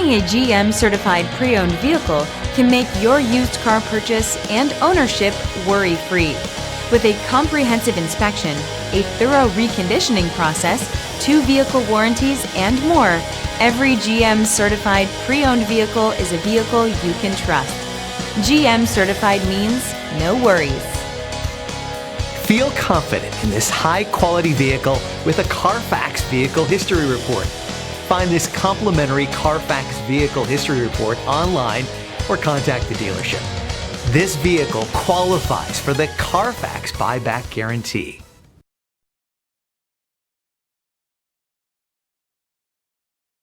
Buying a GM certified pre-owned vehicle can make your used car purchase and ownership worry-free. With a comprehensive inspection, a thorough reconditioning process, 2 vehicle warranties, and more, every GM certified pre-owned vehicle is a vehicle you can trust. GM certified means no worries. Feel confident in this high-quality vehicle with a Carfax Vehicle History Report. Find this complimentary Carfax Vehicle History Report online or contact the dealership. This vehicle qualifies for the Carfax Buyback Guarantee.